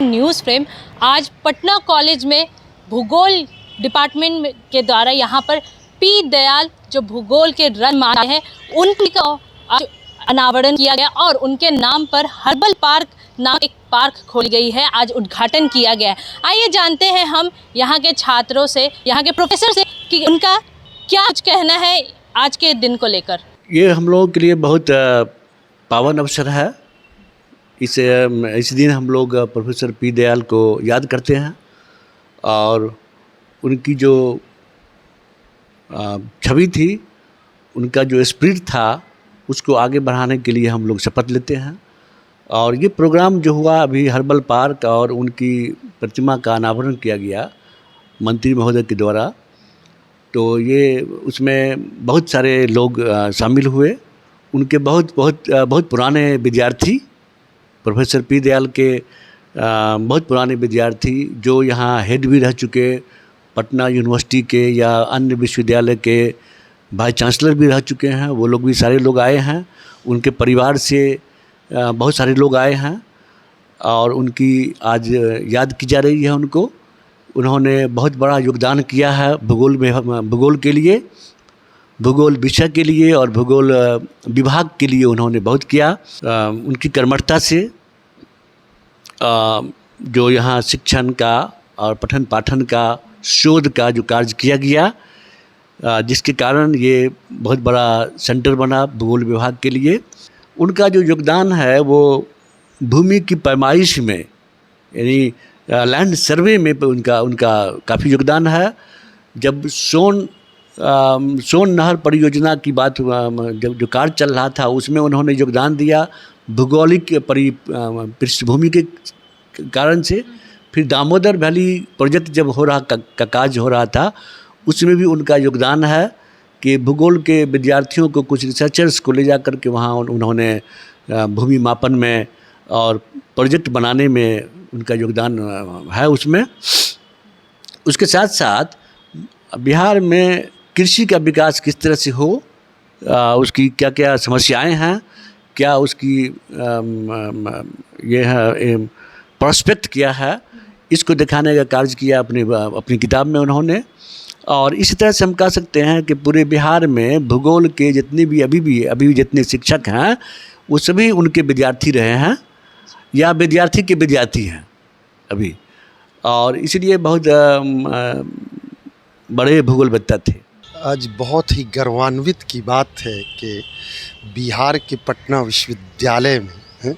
News frame आज Patna college में भूगोल डिपार्टमेंट के द्वारा यहाँ पर पी दयाल जो भूगोल के रन मारे हैं उनका आज अनावरण किया गया और उनके नाम पर हर्बल पार्क नाम एक पार्क खोली गई है, आज उद्घाटन किया गया है। आइए जानते हैं हम यहाँ के छात्रों से, यहाँ के प्रोफेसर से कि उनका क्या कुछ कहना है आज के दिन को लेकर। ये हम लोगों के लिए बहुत पावन अवसर है। इस दिन हम लोग प्रोफेसर पी दयाल को याद करते हैं और उनकी जो छवि थी, उनका जो स्पिरिट था, उसको आगे बढ़ाने के लिए हम लोग शपथ लेते हैं। और ये प्रोग्राम जो हुआ अभी हर्बल पार्क और उनकी प्रतिमा का अनावरण किया गया मंत्री महोदय के द्वारा, तो ये उसमें बहुत सारे लोग शामिल हुए। उनके बहुत पुराने विद्यार्थी, प्रोफेसर पी दयाल के बहुत पुराने विद्यार्थी जो यहाँ हेड भी रह चुके, पटना यूनिवर्सिटी के या अन्य विश्वविद्यालय के वाइस चांसलर भी रह चुके हैं, वो लोग भी सारे लोग आए हैं। उनके परिवार से बहुत सारे लोग आए हैं और उनकी आज याद की जा रही है उनको। उन्होंने बहुत बड़ा योगदान किया है भूगोल के लिए, भूगोल विषय के लिए और भूगोल विभाग के लिए उन्होंने बहुत किया। उनकी कर्मठता से जो यहाँ शिक्षण का और पठन पाठन का, शोध का जो कार्य किया गया, जिसके कारण ये बहुत बड़ा सेंटर बना भूगोल विभाग के लिए। उनका जो योगदान है वो भूमि की पैमाइश में, यानी लैंड सर्वे में उनका काफ़ी योगदान है। जब सोन नहर परियोजना की बात जब जो कार्य चल रहा था, उसमें उन्होंने योगदान दिया भूगोलिक पृष्ठभूमि के कारण से। फिर दामोदर वैली प्रोजेक्ट जब का कार्य हो रहा था, उसमें भी उनका योगदान है कि भूगोल के विद्यार्थियों को, कुछ रिसर्चर्स को ले जा कर के वहाँ उन्होंने भूमि मापन में और प्रोजेक्ट बनाने में उनका योगदान है उसमें। उसके साथ साथ बिहार में कृषि का विकास किस तरह से हो, उसकी क्या क्या समस्याएं हैं, क्या उसकी ये है प्रोस्पेक्ट किया है, इसको दिखाने का कार्य किया अपनी किताब में उन्होंने। और इसी तरह से हम कह सकते हैं कि पूरे बिहार में भूगोल के जितने भी अभी जितने शिक्षक हैं, वो सभी उनके विद्यार्थी रहे हैं या विद्यार्थी के विद्यार्थी हैं अभी, और इसलिए बहुत बड़े भूगोलवेत्ता थे। आज बहुत ही गर्वान्वित की बात है कि बिहार के पटना विश्वविद्यालय में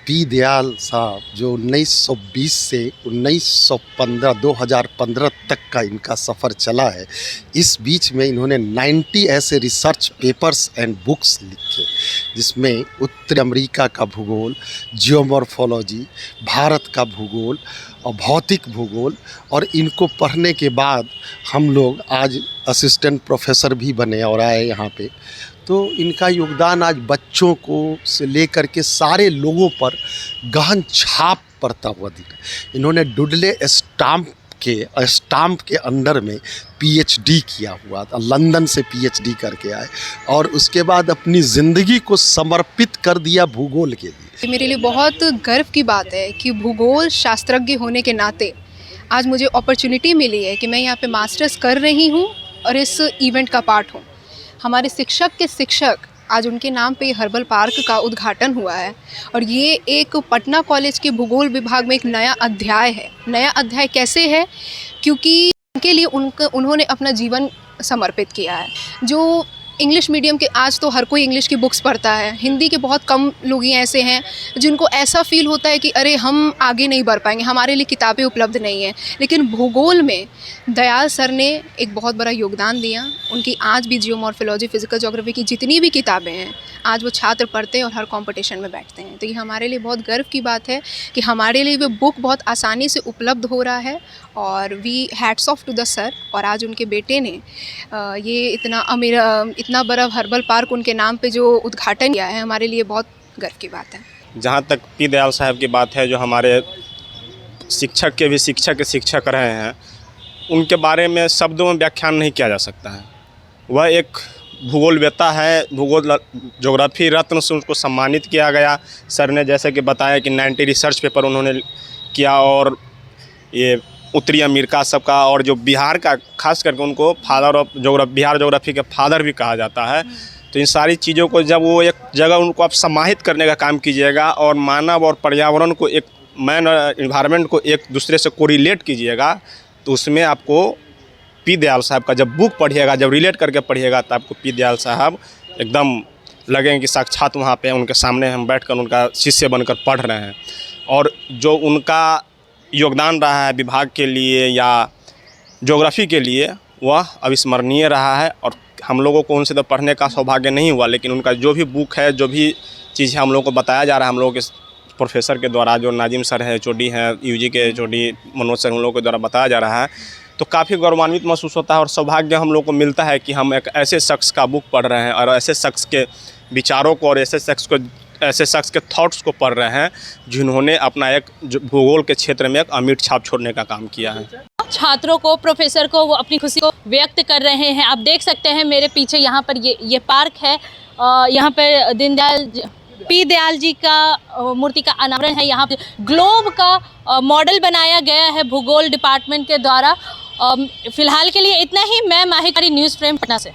पी दयाल साहब जो 1920 से 2015 तक का इनका सफ़र चला है, इस बीच में इन्होंने 90 ऐसे रिसर्च पेपर्स एंड बुक्स लिखे, जिसमें उत्तरी अमेरिका का भूगोल, जियोमॉर्फोलॉजी, भारत का भूगोल और भौतिक भूगोल। और इनको पढ़ने के बाद हम लोग आज असिस्टेंट प्रोफेसर भी बने और आए यहाँ पे। तो इनका योगदान आज बच्चों को से लेकर के सारे लोगों पर गहन छाप पड़ता हुआ दिखा। इन्होंने डुडले स्टाम्प के अंडर में पीएचडी किया हुआ था, लंदन से पीएचडी करके आए और उसके बाद अपनी ज़िंदगी को समर्पित कर दिया भूगोल के लिए। मेरे लिए बहुत गर्व की बात है कि भूगोल शास्त्रज्ञ होने के नाते आज मुझे अपॉर्चुनिटी मिली है कि मैं यहाँ पे मास्टर्स कर रही हूँ और इस इवेंट का पार्ट हूँ। हमारे शिक्षक के शिक्षक, आज उनके नाम पे हर्बल पार्क का उद्घाटन हुआ है और ये एक पटना कॉलेज के भूगोल विभाग में एक नया अध्याय है। नया अध्याय कैसे है? क्योंकि उनके लिए उन्होंने अपना जीवन समर्पित किया है। जो इंग्लिश मीडियम के, आज तो हर कोई इंग्लिश की बुक्स पढ़ता है, हिंदी के बहुत कम लोग ही ऐसे हैं जिनको ऐसा फील होता है कि अरे हम आगे नहीं बढ़ पाएंगे, हमारे लिए किताबें उपलब्ध नहीं हैं। लेकिन भूगोल में दयाल सर ने एक बहुत बड़ा योगदान दिया। उनकी आज भी जियोमॉर्फोलॉजी, फिजिकल ज्योग्राफी की जितनी भी किताबें हैं, आज वो छात्र पढ़ते हैं और हर कॉम्पिटिशन में बैठते हैं। तो ये हमारे लिए बहुत गर्व की बात है कि हमारे लिए वो बुक बहुत आसानी से उपलब्ध हो रहा है और we hats off to the sir. और आज उनके बेटे ने ये इतना बड़ा हर्बल पार्क उनके नाम पे जो उद्घाटन किया है, हमारे लिए बहुत गर्व की बात है। जहाँ तक पी दयाल साहब की बात है, जो हमारे शिक्षक के भी शिक्षक रहे हैं, उनके बारे में शब्दों में व्याख्यान नहीं किया जा सकता है। वह एक भूगोलवेत्ता है, भूगोल ज्योग्राफी रत्न से उनको सम्मानित किया गया। सर ने जैसे कि बताया कि 90 रिसर्च पेपर उन्होंने किया, और ये उत्तरी अमेरिका सबका, और जो बिहार का खास करके उनको father of geography, Bihar geography के फादर भी कहा जाता है। तो इन सारी चीज़ों को जब वो एक जगह उनको आप समाहित करने का काम कीजिएगा, और मानव और पर्यावरण को, एक मैन इन्वायरमेंट को एक दूसरे से कोरिलेट कीजिएगा, तो उसमें आपको पी दयाल साहब का जब बुक पढ़िएगा, जब रिलेट करके पढ़िएगा, तो आपको पी दयाल साहब एकदम लगेंगे कि साक्षात वहाँ पे उनके सामने हम बैठकर उनका शिष्य बनकर पढ़ रहे हैं। और जो उनका योगदान रहा है विभाग के लिए या ज्योग्राफी के लिए, वह अविस्मरणीय रहा है। और हम लोगों को उनसे तो पढ़ने का सौभाग्य नहीं हुआ, लेकिन उनका जो भी बुक है, जो भी चीज़ हम लोगों को बताया जा रहा है, हम लोगों के प्रोफेसर के द्वारा, जो नाजिम सर है, एचओडी हैं, यूजी के एचओडी मनोज सर, उन लोगों के द्वारा बताया जा रहा है, तो काफ़ी गौरवान्वित महसूस होता है। और सौभाग्य हम लोग को मिलता है कि हम एक ऐसे शख्स का बुक पढ़ रहे हैं, और ऐसे शख्स के विचारों को, और ऐसे शख्स के थॉट्स को पढ़ रहे हैं, जिन्होंने अपना एक भूगोल के क्षेत्र में एक अमिट छाप छोड़ने का काम किया है। छात्रों को, प्रोफेसर को वो अपनी खुशी को व्यक्त कर रहे हैं। आप देख सकते हैं मेरे पीछे यहाँ पर ये पार्क है, यहाँ पर दीनदयाल पी दयाल जी का मूर्ति का अनावरण है। यहाँ पे ग्लोब का मॉडल बनाया गया है भूगोल डिपार्टमेंट के द्वारा। फिलहाल के लिए इतना ही। मैं माहिकारी न्यूज़ फ्रेम पटना से।